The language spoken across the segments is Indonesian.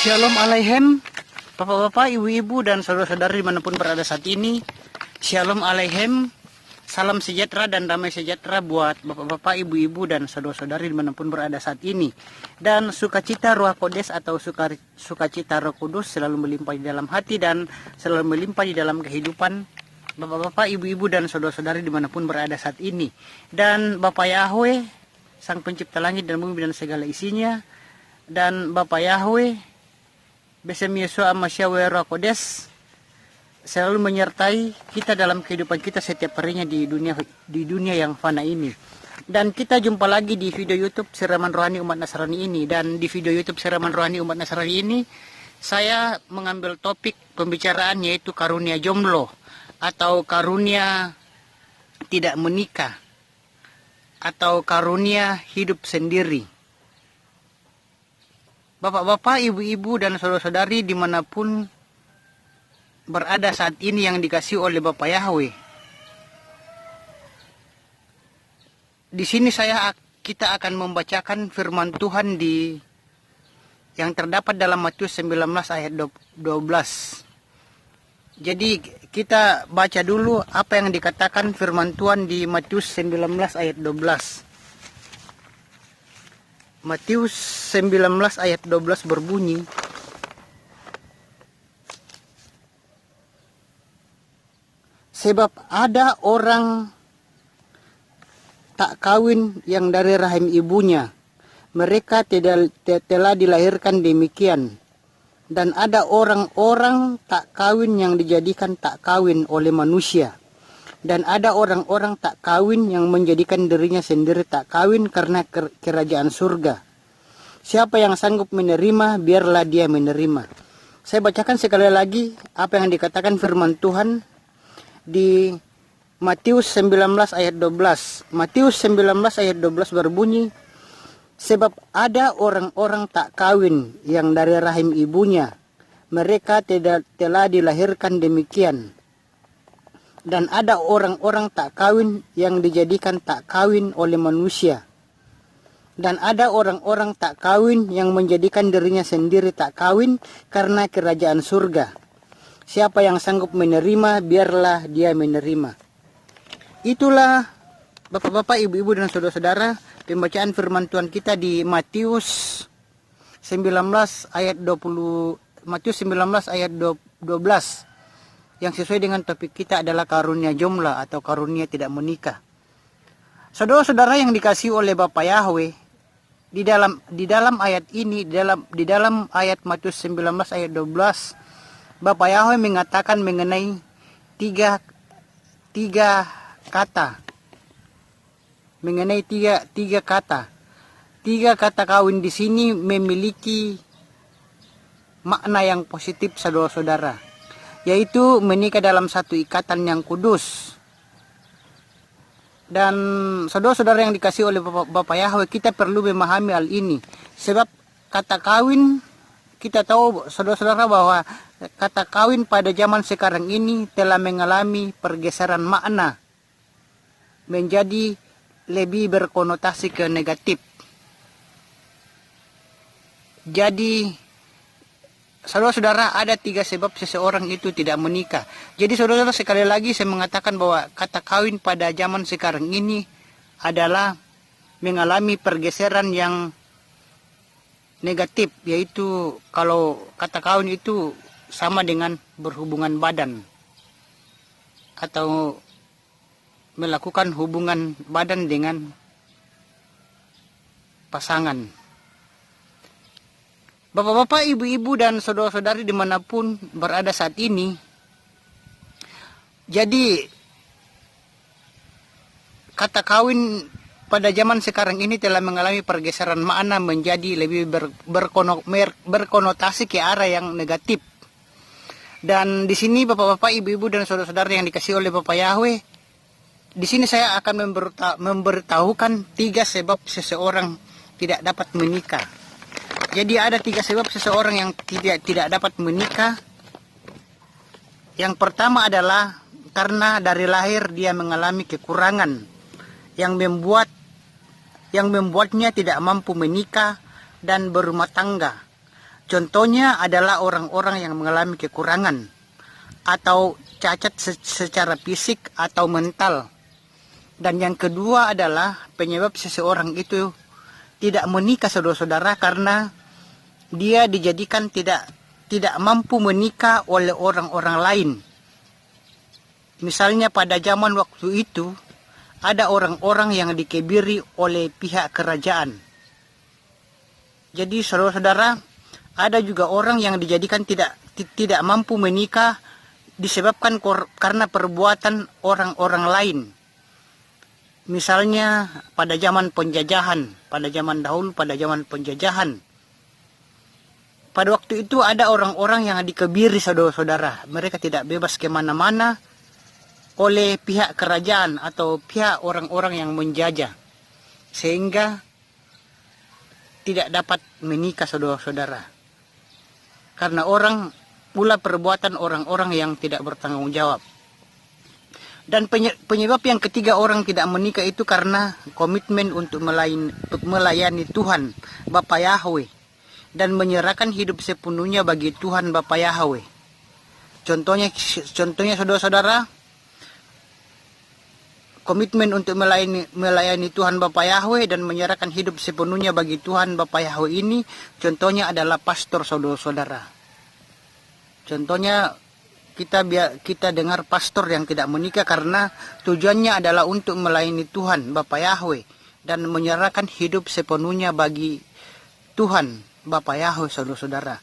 Shalom Aleichem, Bapak-bapak, ibu-ibu, dan saudara-saudari dimanapun berada saat ini. Shalom Aleichem, salam sejahtera dan damai sejahtera buat bapak-bapak, ibu-ibu, dan saudara-saudari dimanapun berada saat ini. Dan sukacita Ruach Kodes atau sukacita Roh Kudus selalu melimpah di dalam hati dan selalu melimpah di dalam kehidupan bapak-bapak, ibu-ibu, dan saudara-saudari dimanapun berada saat ini. Dan Bapak Yahweh, Sang Pencipta langit dan bumi dan segala isinya, dan Bapak Yahweh Besem Yesua Amasyawe Ruach Kodes selalu menyertai kita dalam kehidupan kita setiap harinya di dunia yang fana ini. Dan kita jumpa lagi di video YouTube Siraman Rohani Umat Nasrani ini. Dan di video YouTube Siraman Rohani Umat Nasrani ini, saya mengambil topik pembicaraan yaitu karunia jomblo atau karunia tidak menikah atau karunia hidup sendiri. Bapak-bapak, ibu-ibu, dan saudara-saudari dimanapun berada saat ini yang dikasihi oleh Bapak Yahweh. Di sini kita akan membacakan firman Tuhan yang terdapat dalam Matius 19 ayat 12. Jadi kita baca dulu apa yang dikatakan firman Tuhan di Matius 19 ayat 12. Matius 19 ayat 12 berbunyi, sebab ada orang tak kawin yang dari rahim ibunya, mereka telah dilahirkan demikian. Dan ada orang-orang tak kawin yang dijadikan tak kawin oleh manusia. Dan ada orang-orang tak kawin yang menjadikan dirinya sendiri tak kawin karena kerajaan surga. Siapa yang sanggup menerima, biarlah dia menerima. Saya bacakan sekali lagi apa yang dikatakan firman Tuhan di Matius 19 ayat 12. Matius 19 ayat 12 berbunyi, sebab ada orang-orang tak kawin yang dari rahim ibunya, mereka telah dilahirkan demikian. Dan ada orang-orang tak kawin yang dijadikan tak kawin oleh manusia. Dan ada orang-orang tak kawin yang menjadikan dirinya sendiri tak kawin karena kerajaan surga. Siapa yang sanggup menerima, biarlah dia menerima. Itulah bapak-bapak, ibu-ibu, dan saudara-saudara pembacaan firman Tuhan kita di Matius 19 ayat 12 yang sesuai dengan topik kita adalah karunia jomblo atau karunia tidak menikah. Saudara-saudara yang dikasihi oleh Bapak Yahweh, di dalam ayat ini, di dalam ayat Matius 19 ayat 12, Bapak Yahweh mengatakan mengenai tiga kata. Mengenai tiga kata. Tiga kata kawin di sini memiliki makna yang positif, saudara-saudara, yaitu menikah dalam satu ikatan yang kudus. Dan saudara-saudara yang dikasihi oleh Bapak Yahweh, kita perlu memahami hal ini. Sebab kata kawin, kita tahu saudara-saudara bahwa kata kawin pada zaman sekarang ini telah mengalami pergeseran makna menjadi lebih berkonotasi ke negatif. Jadi saudara-saudara, ada tiga sebab seseorang itu tidak menikah. Jadi saudara-saudara, sekali lagi saya mengatakan bahwa kata kawin pada zaman sekarang ini adalah mengalami pergeseran yang negatif. Yaitu kalau kata kawin itu sama dengan berhubungan badan atau melakukan hubungan badan dengan pasangan. Bapak-bapak, ibu-ibu, dan saudara-saudari dimanapun berada saat ini, jadi kata kawin pada zaman sekarang ini telah mengalami pergeseran makna menjadi lebih berkonotasi ke arah yang negatif. Dan di sini bapak-bapak, ibu-ibu, dan saudara-saudari yang dikasihi oleh Bapak Yahweh, di sini saya akan memberitahukan tiga sebab seseorang tidak dapat menikah. Jadi ada tiga sebab seseorang yang tidak dapat menikah. Yang pertama adalah karena dari lahir dia mengalami kekurangan yang membuatnya tidak mampu menikah dan berumah tangga. Contohnya adalah orang-orang yang mengalami kekurangan atau cacat secara fisik atau mental. Dan yang kedua adalah penyebab seseorang itu tidak menikah, saudara-saudara, karena dia dijadikan tidak mampu menikah oleh orang-orang lain. Misalnya pada zaman waktu itu ada orang-orang yang dikebiri oleh pihak kerajaan. Jadi saudara-saudara, ada juga orang yang dijadikan tidak mampu menikah disebabkan karena perbuatan orang-orang lain. Misalnya pada zaman penjajahan, pada zaman dahulu, pada zaman penjajahan. Pada waktu itu ada orang-orang yang dikebiri, saudara-saudara. Mereka tidak bebas kemana-mana oleh pihak kerajaan atau pihak orang-orang yang menjajah. Sehingga tidak dapat menikah, saudara-saudara. Karena pula perbuatan orang-orang yang tidak bertanggung jawab. Dan penyebab yang ketiga orang tidak menikah itu karena komitmen untuk melayani Tuhan Bapa Yahweh dan menyerahkan hidup sepenuhnya bagi Tuhan Bapa Yahweh. Contohnya saudara-saudara, komitmen untuk melayani Tuhan Bapa Yahweh dan menyerahkan hidup sepenuhnya bagi Tuhan Bapa Yahweh ini, contohnya adalah pastor, saudara-saudara. Contohnya kita dengar pastor yang tidak menikah karena tujuannya adalah untuk melayani Tuhan Bapa Yahweh dan menyerahkan hidup sepenuhnya bagi Tuhan Bapa Yahweh, saudara-saudara.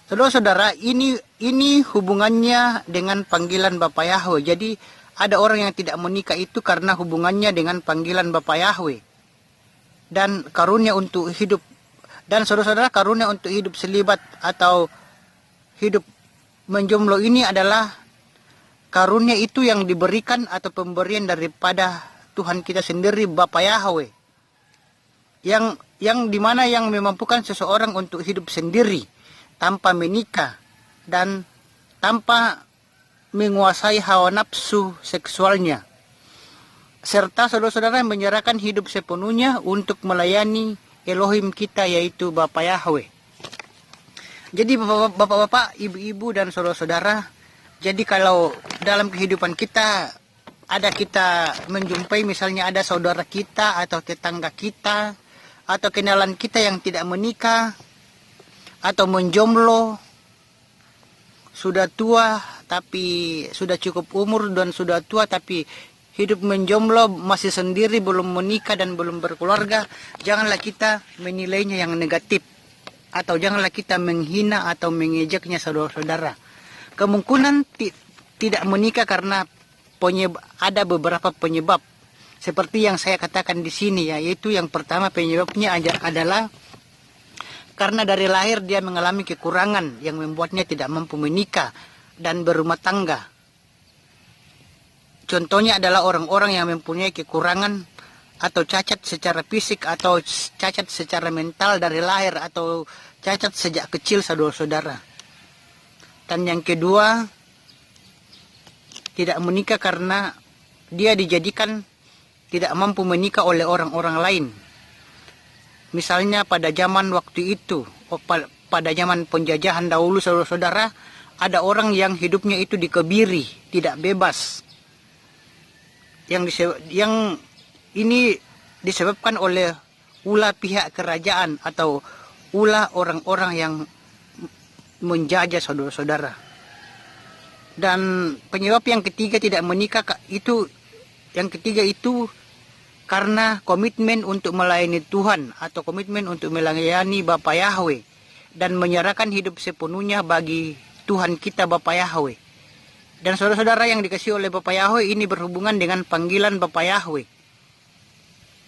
Saudara-saudara, ini hubungannya dengan panggilan Bapa Yahweh. Jadi ada orang yang tidak menikah itu karena hubungannya dengan panggilan Bapa Yahweh dan karunia untuk hidup. Dan saudara-saudara, karunia untuk hidup selibat atau hidup menjomblo ini adalah karunia itu yang diberikan atau pemberian daripada Tuhan kita sendiri, Bapa Yahweh, yang dimana yang memampukan seseorang untuk hidup sendiri tanpa menikah dan tanpa menguasai hawa nafsu seksualnya, serta saudara-saudara menyerahkan hidup sepenuhnya untuk melayani Elohim kita, yaitu Bapa Yahweh. Jadi bapak-bapak, ibu-ibu, dan saudara-saudara, jadi kalau dalam kehidupan kita menjumpai misalnya ada saudara kita atau tetangga kita atau kenalan kita yang tidak menikah atau menjomblo, sudah tua tapi sudah cukup umur dan sudah tua tapi hidup menjomblo, masih sendiri, belum menikah dan belum berkeluarga, janganlah kita menilainya yang negatif. Atau janganlah kita menghina atau mengejeknya, saudara-saudara. Kemungkinan tidak menikah karena ada beberapa penyebab. Seperti yang saya katakan di sini, yaitu yang pertama penyebabnya adalah karena dari lahir dia mengalami kekurangan yang membuatnya tidak mampu menikah dan berumah tangga. Contohnya adalah orang-orang yang mempunyai kekurangan atau cacat secara fisik atau cacat secara mental dari lahir atau cacat sejak kecil, saudara-saudara. Dan yang kedua, tidak menikah karena dia dijadikan tidak mampu menikah oleh orang-orang lain. Misalnya pada zaman waktu itu, pada zaman penjajahan dahulu, saudara-saudara, ada orang yang hidupnya itu dikebiri, tidak bebas. Yang ini disebabkan oleh ulah pihak kerajaan atau ulah orang-orang yang menjajah, saudara-saudara. Dan penyebab yang ketiga tidak menikah itu karena komitmen untuk melayani Tuhan atau komitmen untuk melayani Bapa Yahweh dan menyerahkan hidup sepenuhnya bagi Tuhan kita Bapa Yahweh. Dan saudara-saudara yang dikasihi oleh Bapa Yahweh, ini berhubungan dengan panggilan Bapa Yahweh.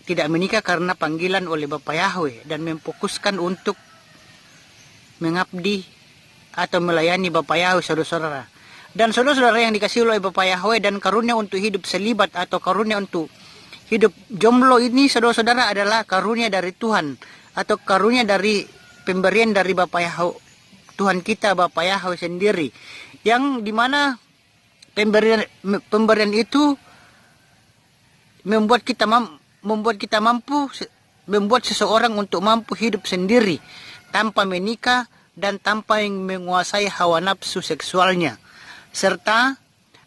Tidak menikah karena panggilan oleh Bapa Yahweh dan memfokuskan untuk mengabdi atau melayani Bapa Yahweh, saudara-saudara. Dan saudara-saudara yang dikasihi oleh Bapa Yahweh, dan karunia untuk hidup selibat atau karunia untuk hidup jomblo ini, saudara-saudara, adalah karunia dari Tuhan atau karunia dari pemberian dari Bapa Yahweh, Tuhan kita Bapa Yahweh sendiri, yang dimana pemberian itu membuat membuat seseorang untuk mampu hidup sendiri tanpa menikah dan tanpa menguasai hawa nafsu seksualnya, serta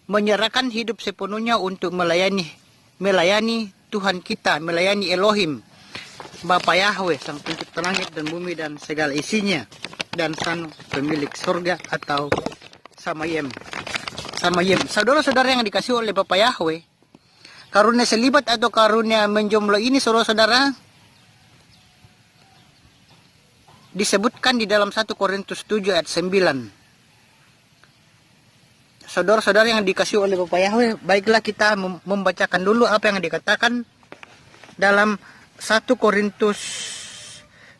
menyerahkan hidup sepenuhnya untuk melayani Tuhan kita, melayani Elohim, Bapa Yahweh, Sang Pencipta langit dan bumi dan segala isinya, dan Sang Pemilik surga atau Samayem. Saudara-saudara yang dikasih oleh Bapa Yahweh, karunia selibat atau karunia menjomblo ini, saudara-saudara, disebutkan di dalam 1 Korintus 7 ayat 9. Saudara-saudara yang dikasih oleh Bapa Yahweh, baiklah kita membacakan dulu apa yang dikatakan dalam 1 Korintus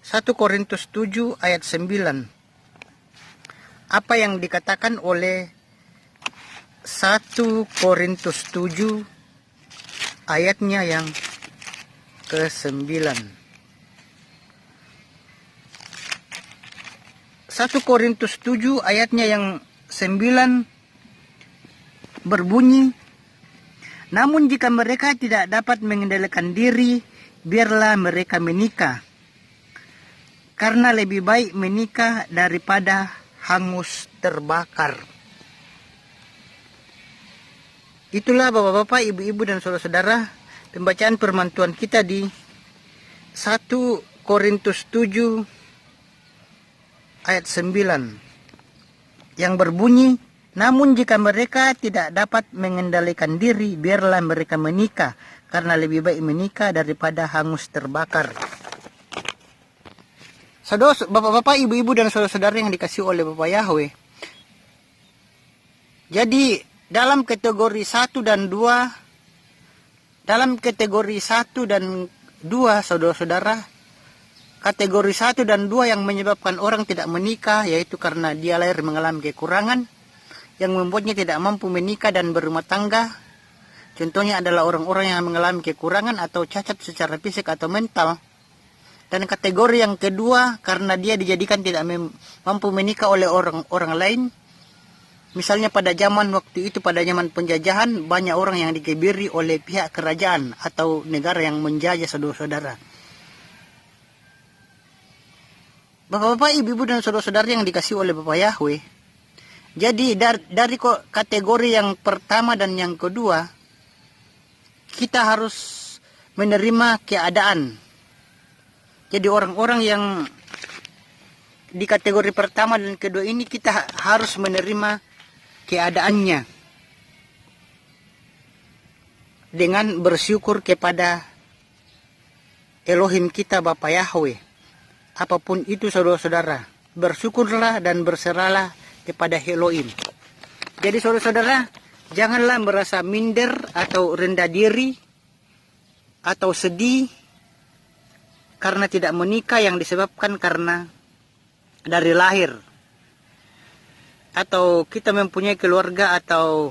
7 ayat 9. Apa yang dikatakan oleh 1 Korintus 7 ayatnya yang ke-9. 1 Korintus 7 ayatnya yang 9 berbunyi, namun jika mereka tidak dapat mengendalikan diri, biarlah mereka menikah, karena lebih baik menikah daripada hangus terbakar. Itulah bapak-bapak, ibu-ibu dan saudara-saudara, pembacaan firman Tuhan kita di 1 Korintus 7 ayat 9 yang berbunyi, namun jika mereka tidak dapat mengendalikan diri, biarlah mereka menikah, karena lebih baik menikah daripada hangus terbakar. Saudara, bapak-bapak, ibu-ibu dan saudara-saudara yang dikasih oleh Bapa Yahweh, jadi dalam kategori 1 dan 2, saudara-saudara, kategori 1 dan 2 yang menyebabkan orang tidak menikah, yaitu karena dia lahir mengalami kekurangan yang membuatnya tidak mampu menikah dan berumah tangga. Contohnya adalah orang-orang yang mengalami kekurangan atau cacat secara fisik atau mental. Dan kategori yang kedua, karena dia dijadikan tidak mampu menikah oleh orang lain. Misalnya pada zaman waktu itu, pada zaman penjajahan, banyak orang yang dikebiri oleh pihak kerajaan atau negara yang menjajah, saudara-saudara. Bapak-bapak, ibu-ibu dan saudara-saudara yang dikasih oleh Bapa Yahweh, jadi dari kategori yang pertama dan yang kedua, kita harus menerima keadaan. Jadi orang-orang yang di kategori pertama dan kedua ini, kita harus menerima keadaannya dengan bersyukur kepada Elohim kita, Bapa Yahweh. Apapun itu, saudara-saudara, bersyukurlah dan berserahlah kepada Elohim. Jadi saudara-saudara, janganlah merasa minder atau rendah diri atau sedih karena tidak menikah yang disebabkan karena dari lahir, atau kita mempunyai keluarga atau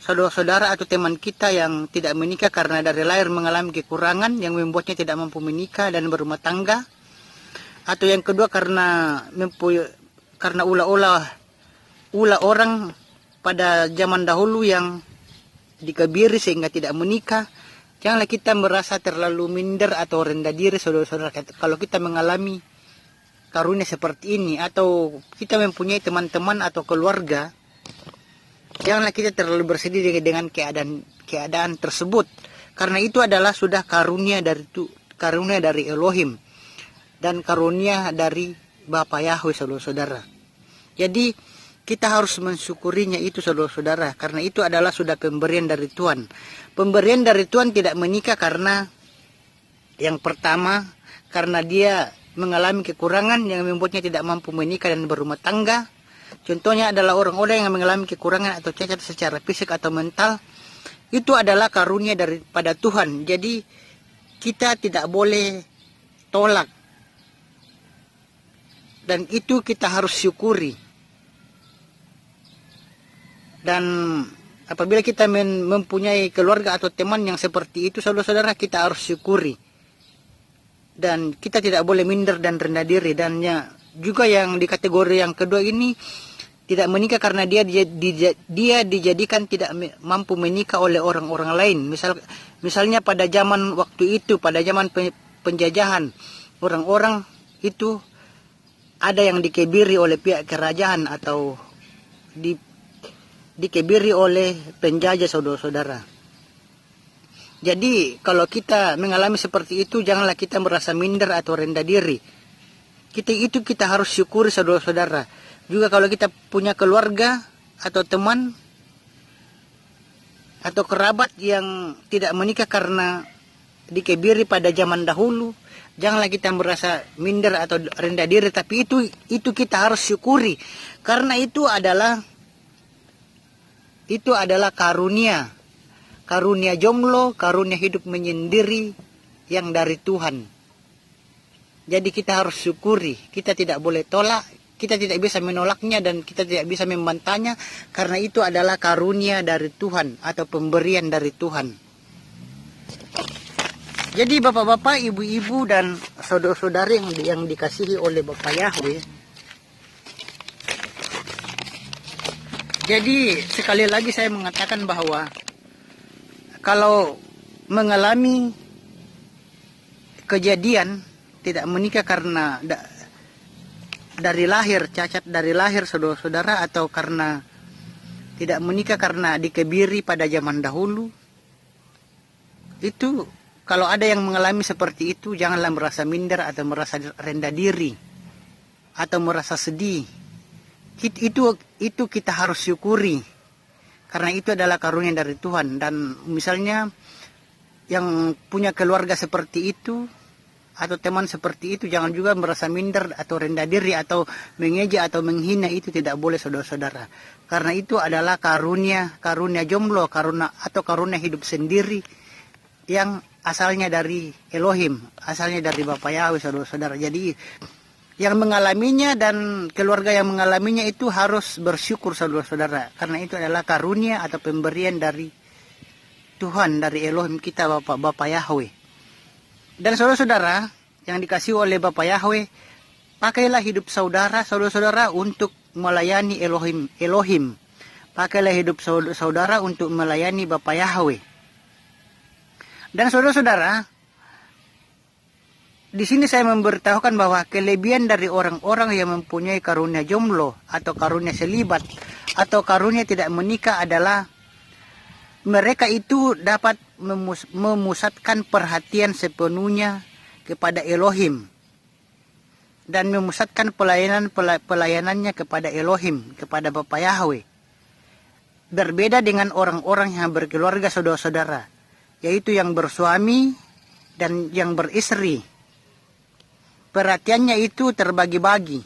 saudara-saudara atau teman kita yang tidak menikah karena dari lahir mengalami kekurangan yang membuatnya tidak mampu menikah dan berumah tangga. Atau yang kedua karena ulah orang pada zaman dahulu yang dikebiri sehingga tidak menikah. Janganlah kita merasa terlalu minder atau rendah diri, saudara-saudara, kalau kita mengalami karunia seperti ini, atau kita mempunyai teman-teman atau keluarga. Janganlah kita terlalu bersedih dengan keadaan tersebut, karena itu adalah sudah karunia dari Elohim dan karunia dari Bapa Yahweh, saudara-saudara. Jadi kita harus mensyukurinya itu, saudara-saudara, karena itu adalah sudah pemberian dari Tuhan. Pemberian dari Tuhan tidak menikah karena yang pertama, karena dia mengalami kekurangan yang membuatnya tidak mampu menikah dan berumah tangga. Contohnya adalah orang-orang yang mengalami kekurangan atau cacat secara fisik atau mental. Itu adalah karunia daripada Tuhan. Jadi kita tidak boleh tolak. Dan itu kita harus syukuri. Dan apabila kita mempunyai keluarga atau teman yang seperti itu, saudara-saudara, kita harus syukuri. Dan kita tidak boleh minder dan rendah diri. Dan juga yang di kategori yang kedua ini, tidak menikah karena dia dijadikan tidak mampu menikah oleh orang-orang lain. Misalnya pada zaman waktu itu, pada zaman penjajahan, orang-orang itu ada yang dikebiri oleh pihak kerajaan atau dikebiri oleh penjajah, saudara-saudara. Jadi kalau kita mengalami seperti itu, janganlah kita merasa minder atau rendah diri. Kita harus syukuri, saudara-saudara. Juga kalau kita punya keluarga atau teman atau kerabat yang tidak menikah karena dikebiri pada zaman dahulu, janganlah kita merasa minder atau rendah diri, tapi itu kita harus syukuri, karena itu adalah karunia jomblo, karunia hidup menyendiri yang dari Tuhan. Jadi kita harus syukuri, kita tidak boleh tolak, kita tidak bisa menolaknya dan kita tidak bisa membantahnya, karena itu adalah karunia dari Tuhan atau pemberian dari Tuhan. Jadi bapak-bapak, ibu-ibu dan saudara-saudari yang dikasihi oleh Bapak Yahweh, jadi sekali lagi saya mengatakan bahwa kalau mengalami kejadian tidak menikah karena dari lahir, cacat dari lahir, saudara-saudara, atau karena tidak menikah karena dikebiri pada zaman dahulu, itu kalau ada yang mengalami seperti itu, janganlah merasa minder atau merasa rendah diri atau merasa sedih. Itu kita harus syukuri, karena itu adalah karunia dari Tuhan. Dan misalnya yang punya keluarga seperti itu atau teman seperti itu, jangan juga merasa minder atau rendah diri atau mengeja atau menghina, itu tidak boleh, saudara-saudara. Karena itu adalah karunia jomblo, karunia hidup sendiri yang asalnya dari Elohim, asalnya dari Bapak Yahweh, saudara-saudara. Jadi yang mengalaminya dan keluarga yang mengalaminya itu harus bersyukur, saudara-saudara, karena itu adalah karunia atau pemberian dari Tuhan, dari Elohim kita, Bapak Yahweh. Dan saudara-saudara yang dikasihi oleh Bapak Yahweh, pakailah hidup saudara-saudara untuk melayani Elohim. Pakailah hidup saudara untuk melayani Bapak Yahweh. Dan saudara-saudara, di sini saya memberitahukan bahwa kelebihan dari orang-orang yang mempunyai karunia jomblo atau karunia selibat atau karunia tidak menikah adalah mereka itu dapat memusatkan perhatian sepenuhnya kepada Elohim dan memusatkan pelayanannya kepada Elohim, kepada Bapak Yahweh. Berbeda dengan orang-orang yang berkeluarga, saudara-saudara, yaitu yang bersuami dan yang beristri. Perhatiannya itu terbagi-bagi.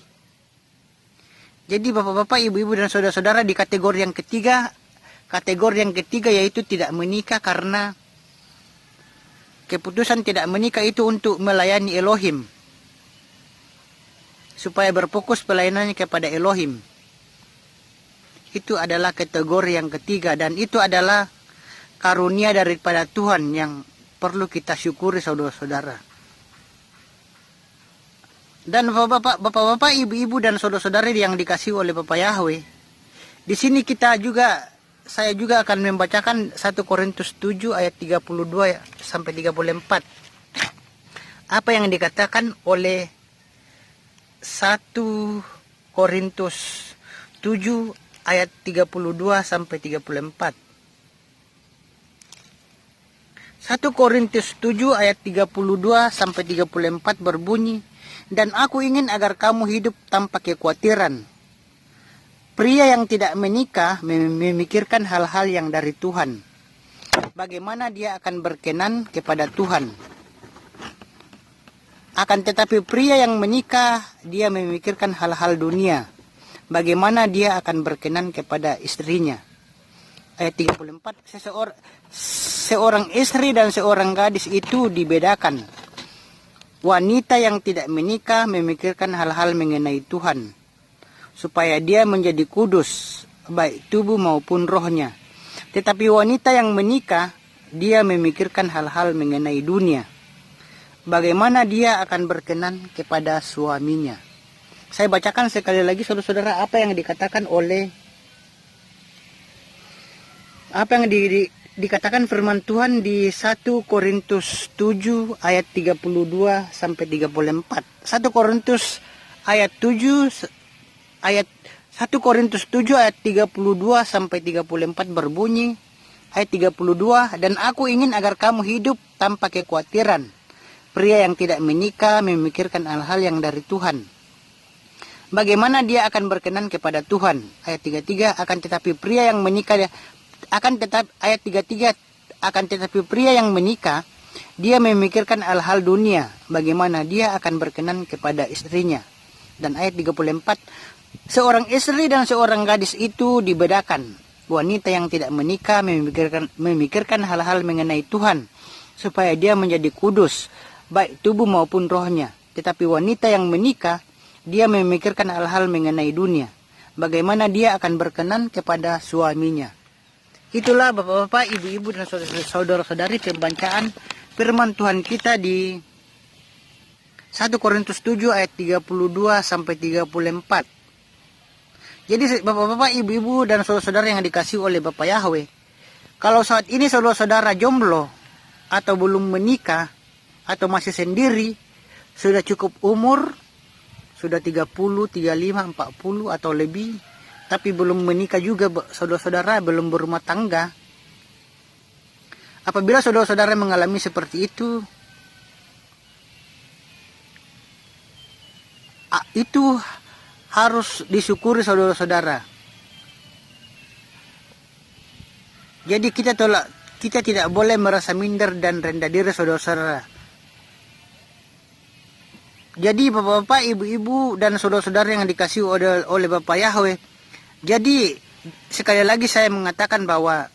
Jadi bapak-bapak, ibu-ibu dan saudara-saudara, di kategori yang ketiga yaitu tidak menikah karena keputusan tidak menikah itu untuk melayani Elohim, supaya berfokus pelayanannya kepada Elohim. Itu adalah kategori yang ketiga, dan itu adalah karunia daripada Tuhan yang perlu kita syukuri, saudara-saudara. Dan bapak-bapak, ibu-ibu dan saudara-saudari yang dikasihi oleh Bapak Yahweh, di sini saya juga akan membacakan 1 Korintus 7 ayat 32 sampai 34. Apa yang dikatakan oleh 1 Korintus 7 ayat 32 sampai 34. 1 Korintus 7 ayat 32 sampai 34 berbunyi, "Dan aku ingin agar kamu hidup tanpa kekhawatiran. Pria yang tidak menikah memikirkan hal-hal yang dari Tuhan, bagaimana dia akan berkenan kepada Tuhan. Akan tetapi pria yang menikah, dia memikirkan hal-hal dunia, bagaimana dia akan berkenan kepada istrinya." Ayat 34, seorang istri dan seorang gadis itu dibedakan. Wanita yang tidak menikah memikirkan hal-hal mengenai Tuhan, supaya dia menjadi kudus, baik tubuh maupun rohnya. Tetapi wanita yang menikah, dia memikirkan hal-hal mengenai dunia, bagaimana dia akan berkenan kepada suaminya. Saya bacakan sekali lagi, saudara-saudara, apa yang dikatakan dikatakan firman Tuhan di 1 Korintus 7 ayat 32 sampai 34. 1 Korintus ayat 7 ayat 1 Korintus 7 ayat 32 sampai 34 berbunyi ayat 32, dan aku ingin agar kamu hidup tanpa kekhawatiran. Pria yang tidak menikah memikirkan hal-hal yang dari Tuhan, bagaimana dia akan berkenan kepada Tuhan. Ayat 33, akan tetapi pria yang menikah ayat 33, akan tetapi pria yang menikah dia memikirkan hal-hal dunia, bagaimana dia akan berkenan kepada istrinya. Dan ayat 34, seorang istri dan seorang gadis itu dibedakan. Wanita yang tidak menikah memikirkan hal-hal mengenai Tuhan, supaya dia menjadi kudus, baik tubuh maupun rohnya. Tetapi wanita yang menikah, dia memikirkan hal-hal mengenai dunia, bagaimana dia akan berkenan kepada suaminya. Itulah bapak-bapak, ibu-ibu, dan saudara-saudari pembacaan firman Tuhan kita di 1 Korintus 7 ayat 32 sampai 34. Jadi bapak-bapak, ibu-ibu, dan saudara-saudara yang dikasihi oleh Bapak Yahweh, kalau saat ini saudara-saudara jomblo atau belum menikah atau masih sendiri, sudah cukup umur, sudah 30, 35, 40 atau lebih, tapi belum menikah juga saudara-saudara, belum berumah tangga. Apabila saudara-saudara mengalami seperti itu harus disyukuri saudara-saudara. Jadi kita tidak boleh merasa minder dan rendah diri saudara-saudara. Jadi bapak-bapak, ibu-ibu, dan saudara-saudara yang dikasihi oleh Bapak Yahweh, jadi sekali lagi saya mengatakan bahwa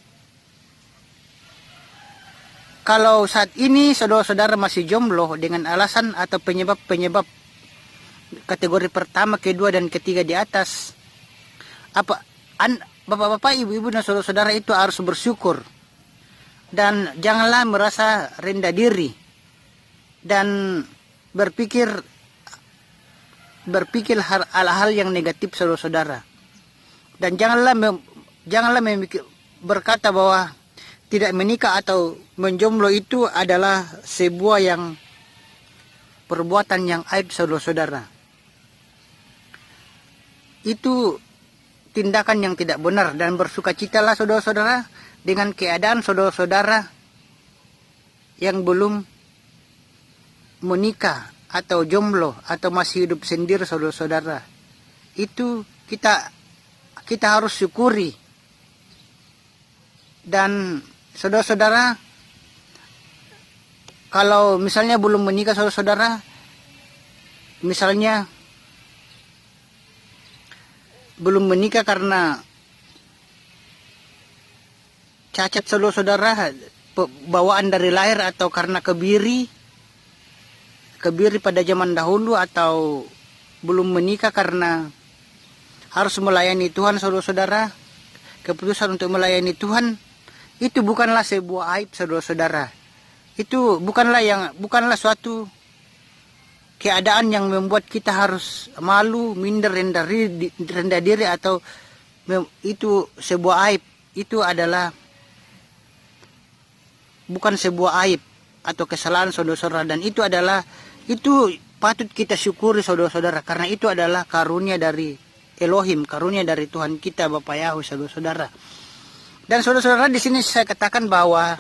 kalau saat ini saudara-saudara masih jomblo dengan alasan atau penyebab kategori pertama, kedua, dan ketiga di atas, bapak-bapak, ibu-ibu, dan saudara-saudara itu harus bersyukur, dan janganlah merasa rendah diri dan berpikir hal-hal yang negatif saudara-saudara, dan janganlah berkata bahwa tidak menikah atau menjomblo itu adalah sebuah perbuatan yang aib saudara-saudara. Itu tindakan yang tidak benar, dan bersukacitalah saudara-saudara dengan keadaan saudara-saudara yang belum menikah atau jomblo atau masih hidup sendiri saudara-saudara. Itu kita harus syukuri. Dan saudara-saudara, kalau misalnya belum menikah saudara-saudara, misalnya belum menikah karena cacat saudara-saudara, bawaan dari lahir, atau karena kebiri pada zaman dahulu, atau belum menikah karena harus melayani Tuhan saudara-saudara, keputusan untuk melayani Tuhan, itu bukanlah sebuah aib saudara-saudara. Itu bukanlah suatu keadaan yang membuat kita harus malu, minder, rendah diri, atau itu sebuah aib. Itu adalah bukan sebuah aib atau kesalahan saudara-saudara, dan itu patut kita syukuri saudara-saudara, karena itu adalah karunia dari Elohim, karunia dari Tuhan kita Bapak Yahweh saudara-saudara. Dan saudara-saudara, di sini saya katakan bahwa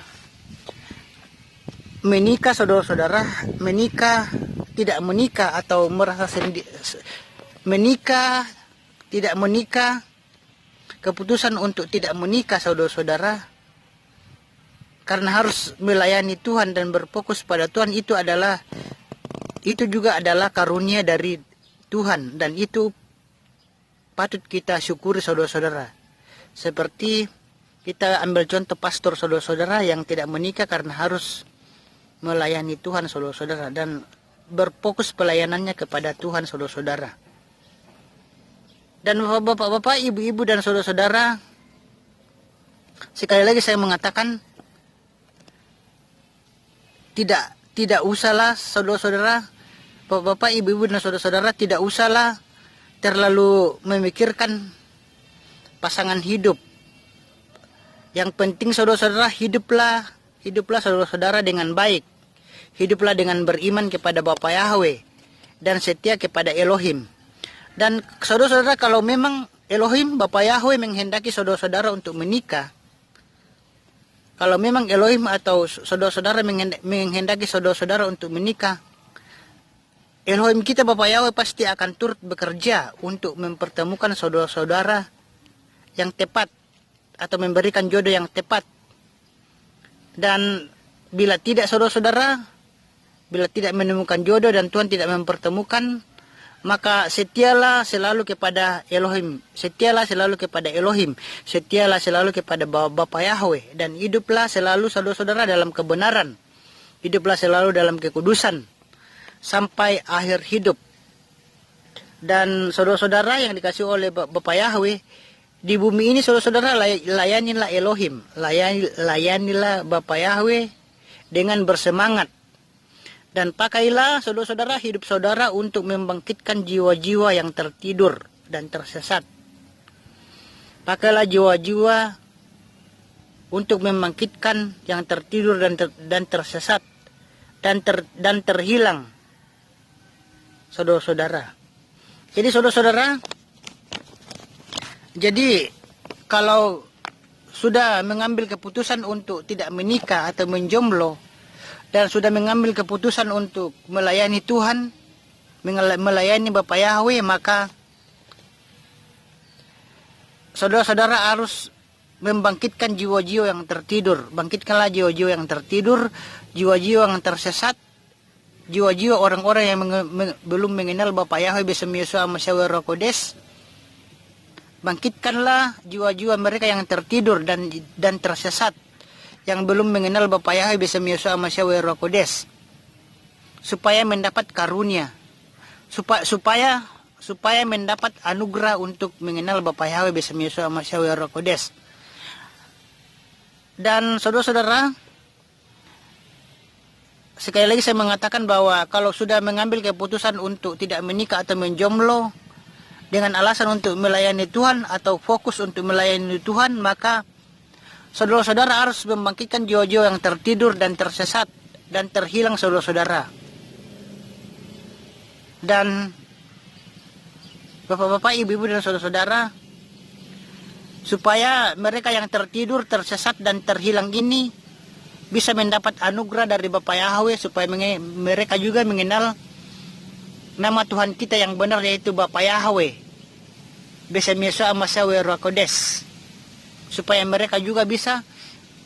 menikah saudara-saudara, tidak menikah atau merasa menikah, tidak menikah, keputusan untuk tidak menikah saudara-saudara karena harus melayani Tuhan dan berfokus pada Tuhan, itu juga adalah karunia dari Tuhan, dan itu patut kita syukuri saudara-saudara. Seperti kita ambil contoh pastor saudara-saudara yang tidak menikah karena harus melayani Tuhan saudara-saudara, dan berfokus pelayanannya kepada Tuhan saudara-saudara. Dan bapak-bapak, ibu-ibu, dan saudara-saudara, sekali lagi saya mengatakan, tidak usahlah saudara-saudara, bapak-bapak, ibu-ibu, dan saudara-saudara, tidak usahlah terlalu memikirkan pasangan hidup. Yang penting saudara-saudara, hiduplah saudara-saudara dengan baik. Hiduplah dengan beriman kepada Bapa Yahweh dan setia kepada Elohim. Dan saudara-saudara, kalau memang Elohim Bapa Yahweh menghendaki saudara-saudara untuk menikah, kalau memang Elohim atau saudara-saudara menghendaki saudara-saudara untuk menikah, Elohim kita Bapa Yahweh pasti akan turut bekerja untuk mempertemukan saudara-saudara yang tepat atau memberikan jodoh yang tepat. Dan bila tidak saudara-saudara, bila tidak menemukan jodoh dan Tuhan tidak mempertemukan, maka setialah selalu kepada Elohim, setialah selalu kepada Elohim, setialah selalu kepada Bapa Yahweh, dan hiduplah selalu saudara-saudara dalam kebenaran, hiduplah selalu dalam kekudusan sampai akhir hidup. Dan saudara-saudara yang dikasih oleh Bapa Yahweh, di bumi ini saudara-saudara layanilah Elohim, layanilah Bapa Yahweh dengan bersemangat. Dan pakailah saudara-saudara hidup saudara untuk membangkitkan jiwa-jiwa yang tertidur dan tersesat. Pakailah jiwa-jiwa untuk membangkitkan yang tertidur dan tersesat dan terhilang, saudara-saudara. Jadi saudara-saudara, jadi kalau sudah mengambil keputusan untuk tidak menikah atau menjomblo, dan sudah mengambil keputusan untuk melayani Tuhan, melayani Bapa Yahweh, maka saudara-saudara harus membangkitkan jiwa-jiwa yang tertidur. Bangkitkanlah jiwa-jiwa yang tertidur, jiwa-jiwa yang tersesat, jiwa-jiwa orang-orang yang belum mengenal Bapa Yahweh Besem Yesua Masyawer Roh Kodes. Bangkitkanlah jiwa-jiwa mereka yang tertidur dan tersesat, yang belum mengenal Bapa Yahweh Besem Yesua Masyawer Roh Kodes, supaya mendapat karunia, supaya mendapat anugerah untuk mengenal Bapa Yahweh Besem Yesua Masyawer Roh Kodes. Dan saudara-saudara, sekali lagi saya mengatakan bahwa kalau sudah mengambil keputusan untuk tidak menikah atau menjomblo dengan alasan untuk melayani Tuhan atau fokus untuk melayani Tuhan, maka saudara-saudara harus membangkitkan jiwa-jiwa yang tertidur dan tersesat dan terhilang, saudara-saudara. Dan bapak-bapak, ibu-ibu dan saudara-saudara, supaya mereka yang tertidur, tersesat dan terhilang ini bisa mendapat anugerah dari Bapa Yahweh, supaya mereka juga mengenal nama Tuhan kita yang benar, yaitu Bapa Yahweh Besem Yesua Masyawer Roh Kodes, supaya mereka juga bisa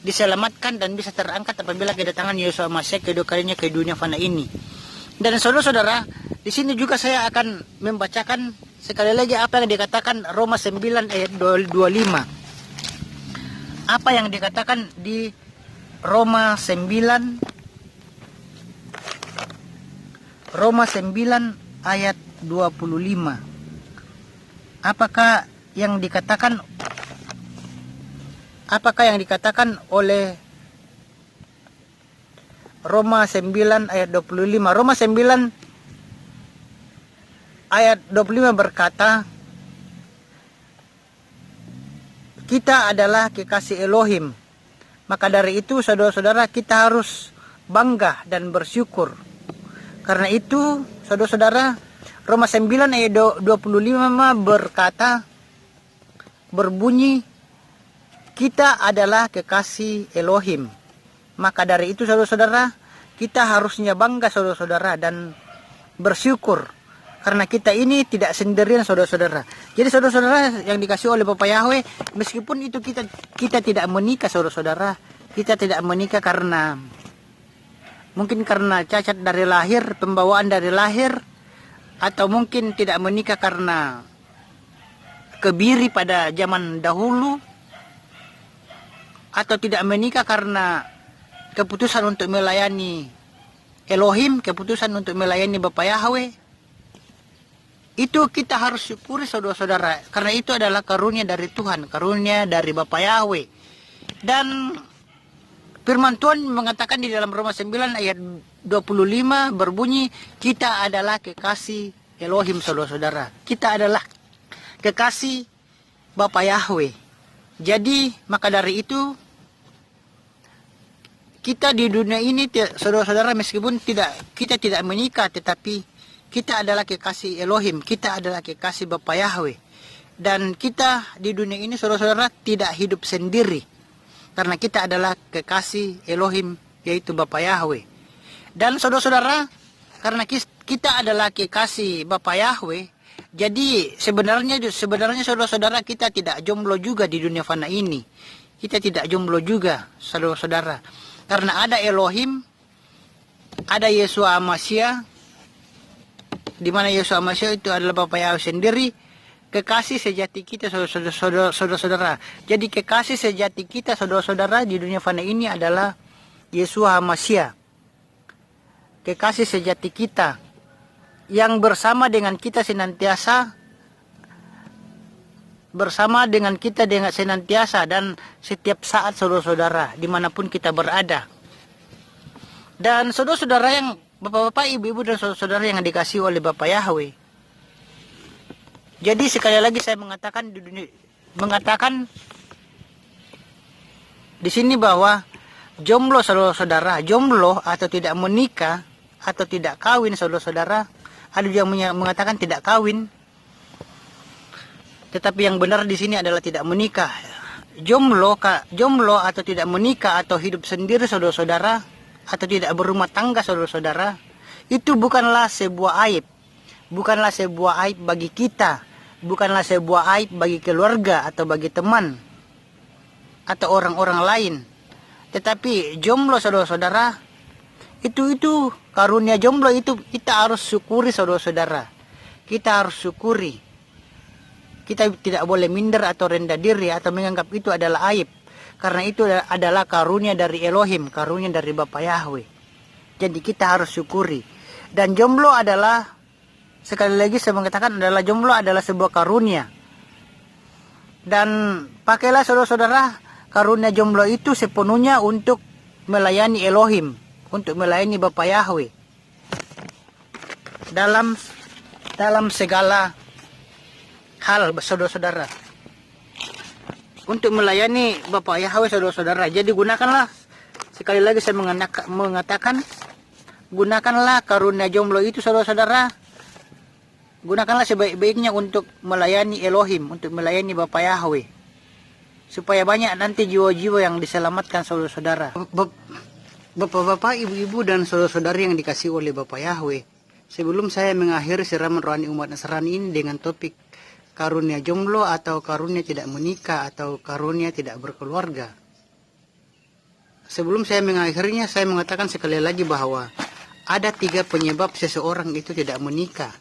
diselamatkan dan bisa terangkat apabila kedatangan Yesus Masih kedua kalinya ke dunia fana ini. Dan saudara-saudara, di sini juga saya akan membacakan sekali lagi apa yang dikatakan Roma 9 ayat 25. Apa yang dikatakan di Roma 9 ayat 25. Apakah yang dikatakan oleh Roma 9 ayat 25. Roma 9 ayat 25 berkata, kita adalah kekasih Elohim. Maka dari itu saudara-saudara, kita harus bangga dan bersyukur. Karena itu saudara-saudara, Roma 9 ayat 25 berkata, berbunyi, kita adalah kekasih Elohim. Maka dari itu saudara-saudara, kita harusnya bangga saudara-saudara dan bersyukur. Karena kita ini tidak sendirian saudara-saudara. Jadi saudara-saudara yang dikasih oleh Bapa Yahweh, meskipun itu kita tidak menikah saudara-saudara, kita tidak menikah karena mungkin karena cacat dari lahir, pembawaan dari lahir, atau mungkin tidak menikah karena kebiri pada zaman dahulu, atau tidak menikah karena keputusan untuk melayani Elohim, keputusan untuk melayani Bapa Yahweh, itu kita harus syukuri saudara-saudara, karena itu adalah karunia dari Tuhan, karunia dari Bapa Yahweh. Dan firman Tuhan mengatakan di dalam Roma 9 ayat 25 berbunyi, kita adalah kekasih Elohim saudara-saudara. Kita adalah kekasih Bapa Yahweh. Jadi maka dari itu kita di dunia ini saudara-saudara, meskipun kita tidak menikah, tetapi kita adalah kekasih Elohim, kita adalah kekasih Bapa Yahweh. Dan kita di dunia ini saudara-saudara tidak hidup sendiri, karena kita adalah kekasih Elohim, yaitu Bapa Yahweh. Dan saudara-saudara, karena kita adalah kekasih Bapa Yahweh, jadi sebenarnya saudara-saudara, kita tidak jomblo juga di dunia fana ini. Kita tidak jomblo juga, saudara-saudara. Karena ada Elohim, ada Yesus Amasya, di mana Yesus Amasya itu adalah Bapa Yahweh sendiri, kekasih sejati kita, saudara-saudara. Jadi kekasih sejati kita, saudara-saudara, di dunia fana ini adalah Yesus Amasya. Kekasih sejati kita, yang bersama dengan kita senantiasa, dan setiap saat, saudara-saudara, dimanapun kita berada. Dan saudara-saudara yang bapak-bapak, ibu-ibu, dan saudara-saudara yang dikasihi oleh Bapa Yahweh. Jadi sekali lagi saya mengatakan di sini bahwa jomblo, saudara-saudara, jomblo atau tidak menikah atau tidak kawin, saudara-saudara, ada yang mengatakan tidak kawin. Tetapi yang benar di sini adalah tidak menikah. Jomblo atau tidak menikah atau hidup sendiri, saudara-saudara, atau tidak berumah tangga, saudara-saudara, itu bukanlah sebuah aib. Bukanlah sebuah aib bagi kita. Bukanlah sebuah aib bagi keluarga atau bagi teman atau orang-orang lain. Tetapi jomblo, saudara-saudara, itu karunia jomblo itu kita harus syukuri, saudara-saudara. Kita harus syukuri. Kita tidak boleh minder atau rendah diri atau menganggap itu adalah aib. Karena itu adalah karunia dari Elohim, karunia dari Bapa Yahweh. Jadi kita harus syukuri. Dan jomblo adalah, sekali lagi saya mengatakan, jomblo adalah sebuah karunia. Dan pakailah, saudara-saudara, karunia jomblo itu sepenuhnya untuk melayani Elohim, untuk melayani Bapa Yahweh. Dalam segala hal, saudara-saudara, untuk melayani Bapa Yahweh, saudara-saudara. Jadi gunakanlah, sekali lagi saya mengatakan, gunakanlah karunia jomblo itu, saudara-saudara. Gunakanlah sebaik-baiknya untuk melayani Elohim, untuk melayani Bapa Yahweh, supaya banyak nanti jiwa-jiwa yang diselamatkan, saudara-saudara. Bapak-bapak, ibu-ibu, dan saudara-saudara yang dikasihi oleh Bapa Yahweh, sebelum saya mengakhiri siraman rohani umat Nasrani ini dengan topik karunia jomblo atau karunia tidak menikah atau karunia tidak berkeluarga, sebelum saya mengakhirinya, saya mengatakan sekali lagi bahwa ada 3 penyebab seseorang itu tidak menikah.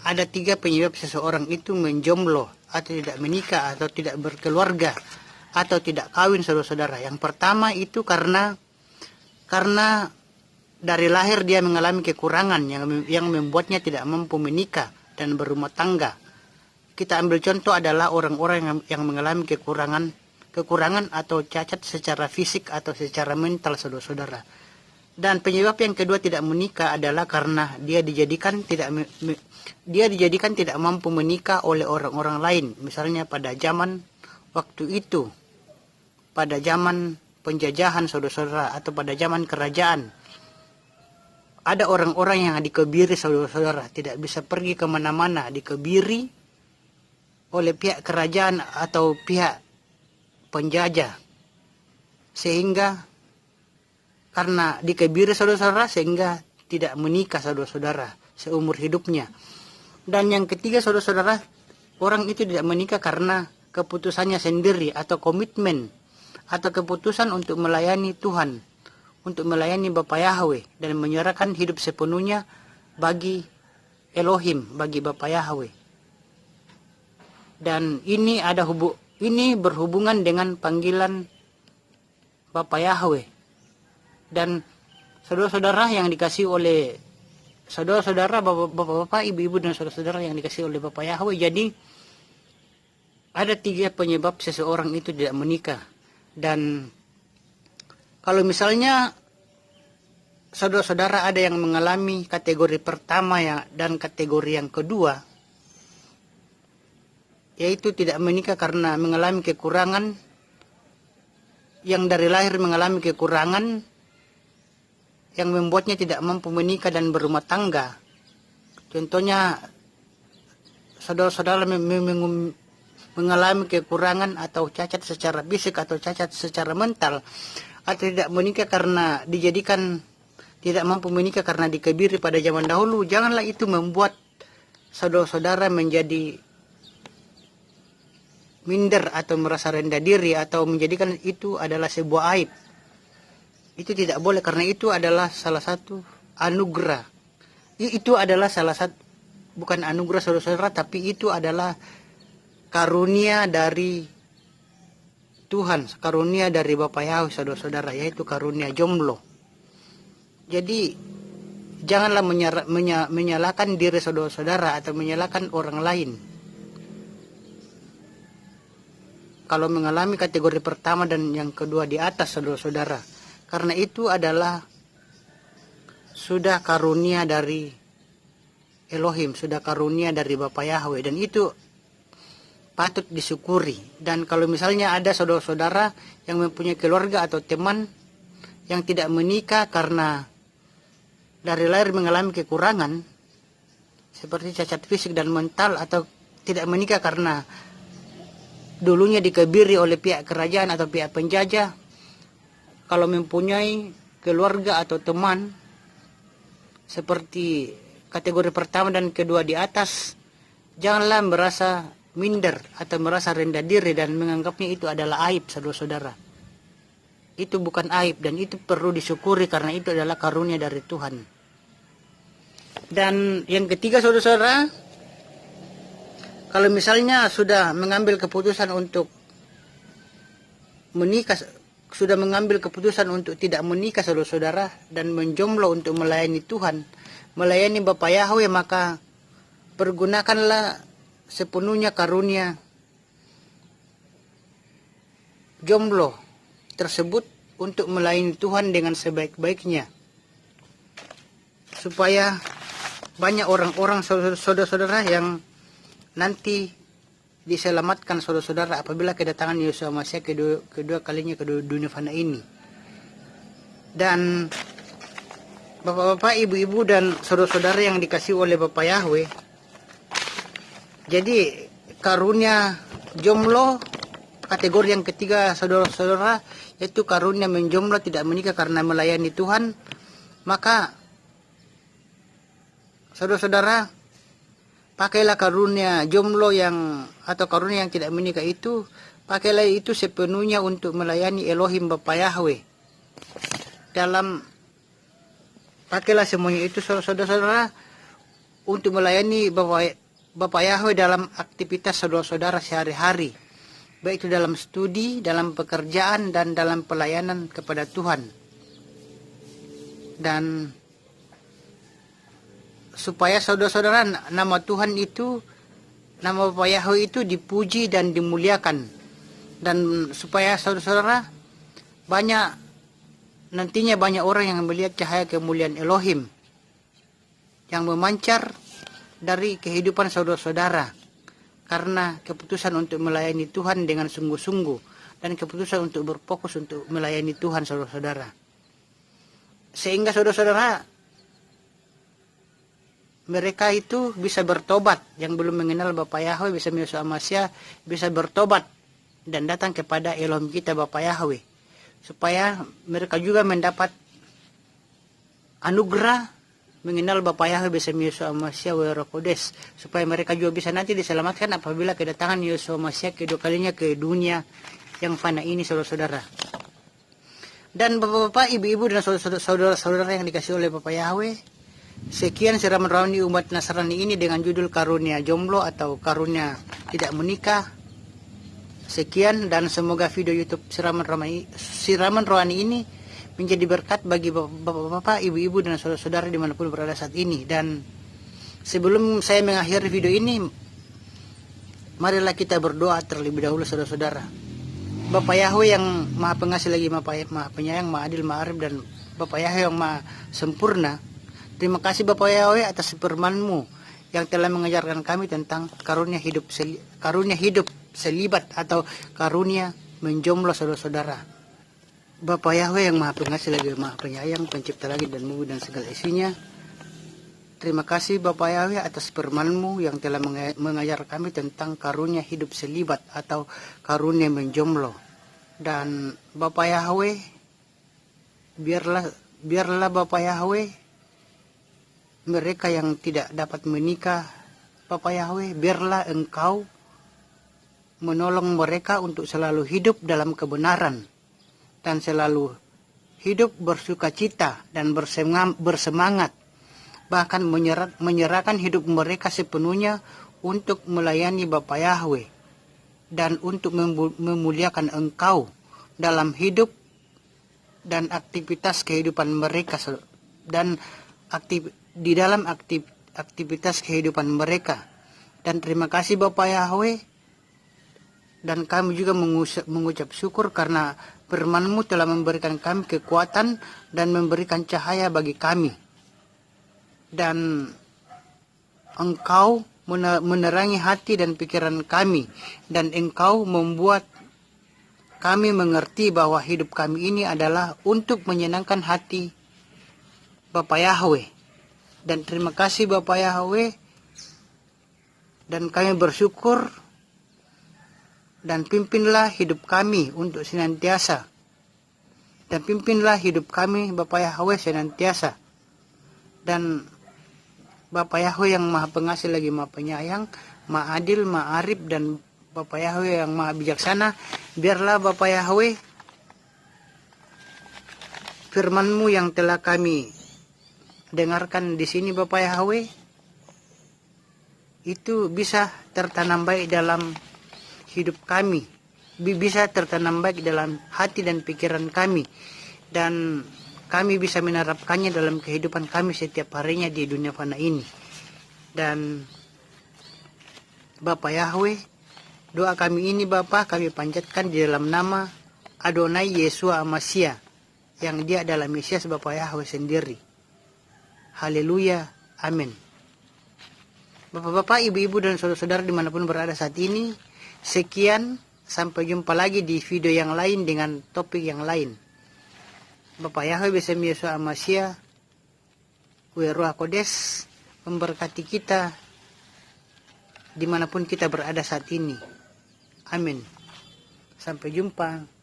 Ada 3 penyebab seseorang itu menjomblo atau tidak menikah atau tidak berkeluarga atau tidak kawin, saudara-saudara. Yang pertama itu karena dari lahir dia mengalami kekurangan yang membuatnya tidak mampu menikah dan berumah tangga. Kita ambil contoh adalah orang-orang yang mengalami kekurangan atau cacat secara fisik atau secara mental, saudara-saudara. Dan penyebab yang kedua tidak menikah adalah karena dia dijadikan tidak mampu menikah oleh orang-orang lain. Misalnya pada zaman waktu itu, pada zaman penjajahan, saudara-saudara, atau pada zaman kerajaan, ada orang-orang yang dikebiri, saudara-saudara, tidak bisa pergi kemana-mana, dikebiri oleh pihak kerajaan atau pihak penjajah. Sehingga karena dikebiri, saudara-saudara, sehingga tidak menikah, saudara-saudara, seumur hidupnya. Dan yang ketiga, saudara-saudara, orang itu tidak menikah karena keputusannya sendiri atau komitmen atau keputusan untuk melayani Tuhan, untuk melayani Bapa Yahweh dan menyerahkan hidup sepenuhnya bagi Elohim, bagi Bapa Yahweh. Dan ini berhubungan dengan panggilan Bapa Yahweh. Dan saudara-saudara yang dikasihi oleh saudara-saudara, bapak-bapak, ibu-ibu, dan saudara-saudara yang dikasihi oleh Bapa Yahweh, jadi ada 3 penyebab seseorang itu tidak menikah. Dan kalau misalnya saudara-saudara ada yang mengalami kategori pertama dan kategori yang kedua, yaitu tidak menikah karena mengalami kekurangan, yang dari lahir mengalami kekurangan yang membuatnya tidak mampu menikah dan berumah tangga. Contohnya, saudara-saudara mengalami kekurangan atau cacat secara fisik atau cacat secara mental, atau tidak menikah karena tidak mampu menikah karena dikebiri pada zaman dahulu. Janganlah itu membuat saudara-saudara menjadi minder atau merasa rendah diri atau menjadikan itu adalah sebuah aib. Itu tidak boleh, karena itu adalah salah satu anugerah. Itu adalah salah satu, bukan anugerah saudara-saudara, tapi itu adalah karunia dari Tuhan, karunia dari Bapa Yahweh saudara-saudara, yaitu karunia jomblo. Jadi janganlah menyalahkan diri saudara-saudara atau menyalahkan orang lain kalau mengalami kategori pertama dan yang kedua di atas saudara-saudara. Karena itu adalah sudah karunia dari Elohim, sudah karunia dari Bapa Yahweh, dan itu patut disyukuri. Dan kalau misalnya ada saudara-saudara yang mempunyai keluarga atau teman yang tidak menikah karena dari lahir mengalami kekurangan seperti cacat fisik dan mental, atau tidak menikah karena dulunya dikebiri oleh pihak kerajaan atau pihak penjajah, kalau mempunyai keluarga atau teman seperti kategori pertama dan kedua di atas, janganlah merasa minder atau merasa rendah diri dan menganggapnya itu adalah aib saudara-saudara. Itu bukan aib dan itu perlu disyukuri karena itu adalah karunia dari Tuhan. Dan yang ketiga saudara-saudara, kalau misalnya sudah mengambil keputusan untuk menikah, sudah mengambil keputusan untuk tidak menikah saudara-saudara dan menjomblo untuk melayani Tuhan, melayani Bapa Yahweh, maka pergunakanlah sepenuhnya karunia jomblo tersebut untuk melayani Tuhan dengan sebaik-baiknya, supaya banyak orang-orang saudara-saudara yang nanti diselamatkan saudara-saudara apabila kedatangan Yesus Masias kedua kalinya ke dunia fana ini. Dan bapak-bapak, ibu-ibu dan saudara-saudara yang dikasihi oleh Bapa Yahweh, jadi karunia jomblo kategori yang ketiga saudara-saudara, yaitu karunia menjomblo tidak menikah karena melayani Tuhan. Maka saudara-saudara, pakailah karunia jomblo atau karunia yang tidak menikah itu, pakailah itu sepenuhnya untuk melayani Elohim Bapa Yahweh. Pakailah semuanya itu saudara-saudara untuk melayani Bapa Yahweh dalam aktivitas saudara-saudara sehari-hari, baik itu dalam studi, dalam pekerjaan, dan dalam pelayanan kepada Tuhan. Dan supaya saudara-saudara nama Tuhan itu, nama Bapa Yahweh itu dipuji dan dimuliakan, dan supaya saudara-saudara nantinya banyak orang yang melihat cahaya kemuliaan Elohim yang memancar dari kehidupan saudara-saudara karena keputusan untuk melayani Tuhan dengan sungguh-sungguh dan keputusan untuk berfokus untuk melayani Tuhan saudara-saudara, sehingga saudara-saudara mereka itu bisa bertobat, yang belum mengenal Bapa Yahweh bisa Yesus Masias, bisa bertobat dan datang kepada Elohim kita Bapa Yahweh, supaya mereka juga mendapat anugerah mengenal Bapa Yahweh bisa Yesus Masias Roh Kudus, supaya mereka juga bisa nanti diselamatkan apabila kedatangan Yesus Masias kedua kalinya ke dunia yang fana ini saudara-saudara. Dan bapak-bapak, ibu-ibu dan saudara-saudara yang dikasihi oleh Bapa Yahweh, sekian siraman rohani umat Nasrani ini dengan judul karunia jomblo atau karunia tidak menikah. Sekian, dan semoga video YouTube siraman rohani ini menjadi berkat bagi bapak-bapak, ibu-ibu dan saudara-saudara dimanapun berada saat ini. Dan sebelum saya mengakhiri video ini, marilah kita berdoa terlebih dahulu saudara-saudara. Bapa Yahweh yang Maha Pengasih lagi Maha Penyayang, Maha Adil, Maha Arif, dan Bapa Yahweh yang Maha Sempurna, terima kasih Bapa Yahweh atas firman-Mu yang telah mengajarkan kami tentang karunia hidup selibat atau karunia menjomblo saudara-saudara. Bapa Yahweh yang Maha Pengasih lagi Maha Penyayang, Pencipta langit dan bumi dan segala isinya. Terima kasih Bapa Yahweh atas firman-Mu yang telah mengajar kami tentang karunia hidup selibat atau karunia menjomblo. Dan Bapa Yahweh, biarlah Bapa Yahweh, mereka yang tidak dapat menikah, Bapa Yahweh, biarlah Engkau menolong mereka untuk selalu hidup dalam kebenaran dan selalu hidup bersukacita dan bersemangat, bahkan menyerahkan hidup mereka sepenuhnya untuk melayani Bapa Yahweh dan untuk memuliakan Engkau dalam hidup dan aktivitas kehidupan mereka dan di dalam aktivitas kehidupan mereka. Dan terima kasih Bapa Yahweh, dan kami juga mengucap syukur karena firman-Mu telah memberikan kami kekuatan dan memberikan cahaya bagi kami. Dan Engkau menerangi hati dan pikiran kami, dan Engkau membuat kami mengerti bahwa hidup kami ini adalah untuk menyenangkan hati Bapa Yahweh. Dan terima kasih Bapa Yahweh, dan kami bersyukur, dan pimpinlah hidup kami untuk senantiasa. Dan pimpinlah hidup kami Bapa Yahweh senantiasa. Dan Bapa Yahweh yang Maha Pengasih lagi Maha Penyayang, Maha Adil, Maha Arif, dan Bapa Yahweh yang Maha Bijaksana, biarlah Bapa Yahweh firman-Mu yang telah kami dengarkan di sini Bapa Yahweh itu bisa tertanam baik dalam hidup kami, bisa tertanam baik dalam hati dan pikiran kami, dan kami bisa menerapkannya dalam kehidupan kami setiap harinya di dunia fana ini. Dan Bapa Yahweh, doa kami ini Bapa kami panjatkan di dalam nama Adonai Yeshua Amasya, yang Dia adalah Mesias Bapa Yahweh sendiri. Haleluya, amin. Bapak-bapak, ibu-ibu, dan saudara-saudara dimanapun berada saat ini, sekian, sampai jumpa lagi di video yang lain dengan topik yang lain. Bapak Yahweh Besem Yeshua Amasya, Ruach Kodes, memberkati kita dimanapun kita berada saat ini. Amin. Sampai jumpa.